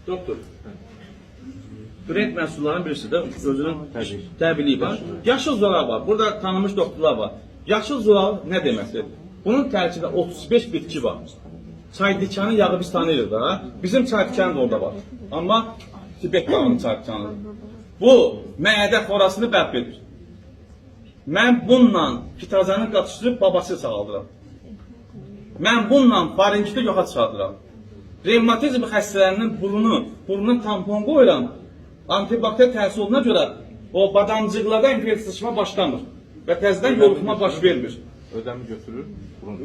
Doktor. Brend məhsullarının birisi də özünün təbii var. Yaşıl zolaq var. Burada tanınmış doktorlar var. Yaşıl zolaq nə deməkdir? Bunun tərkibində 35 bitki var. Çaydikanın yağı biz tanıyırıq da. Bizim çaydikanı da orada var. Amma Tibet bağının çaydikanıdır. Bu mədə xorasını bərp edir. Mən bununla kitazanı qatışdırıb babası sağaldıram. Mən bununla faringiti yoxa çıxardıram. Revmatizm xəstələrinin burnuna tampon qoyuram. Antibakter təsir olduğuna görə o badamcıqlarda infeksiya başlamır və təzədən yoluxma baş vermir. Ödəmi götürür.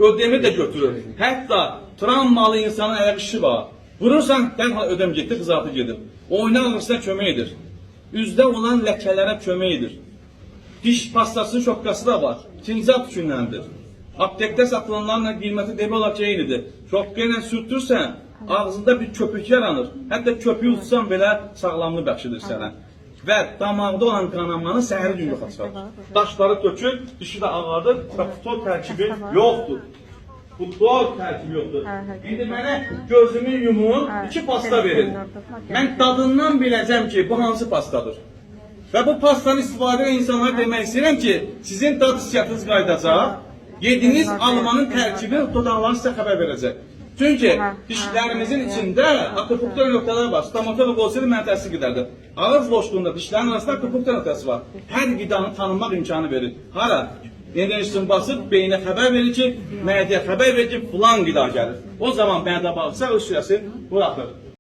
Ödemi də götürür. Hətta travmalı insanın əgər işi var. Vurursan dərhal ödem getdi, qızartı gedir. Oynan ağrısına kömək edir. Üzdə olan ləkələrə kömək edir. Diş pastasının şoqqası da var. İkinci at günləndir. Aptekdə satılanlarla qiyməti demək olar ki, eynidir. Şoqqa ilə sürtürsən, ağzında bir köpük yaranır. Hətta köpüyü utsan belə sağlamlıq bəxş edir sənə. Və damaqda olan qanamanı səhəri gün yoxa çıxarır. Daşları tökür, dişi də ağardır və futbol tərkibi yoxdur. Futbol tərkibi yoxdur. İndi mənə gözümü yumun, 2 pasta verin. Mən dadından biləcəm ki, bu hansı pastadır. Və bu pastanı istifadə edən insanlara demək istəyirəm ki, sizin dad hissiyatınız qaydacaq. Yediniz almanın tərkibi dodaqlarını sizə xəbər verəcək. Çünki dişlərimizin içində akupunktur nöqtələri var. Stomatoloq olsaydı mən təsir qədərdir. Ağız boşluğunda dişlərin arasında akupunktur nöqtəsi var. Hər qidanı tanınmaq imkanı verir. Hara? Enerjisini basıb beyinə xəbər verir ki, mədəyə xəbər verir ki, filan qida gəlir. O zaman mədə bağırsa öz sürəsi buraxır.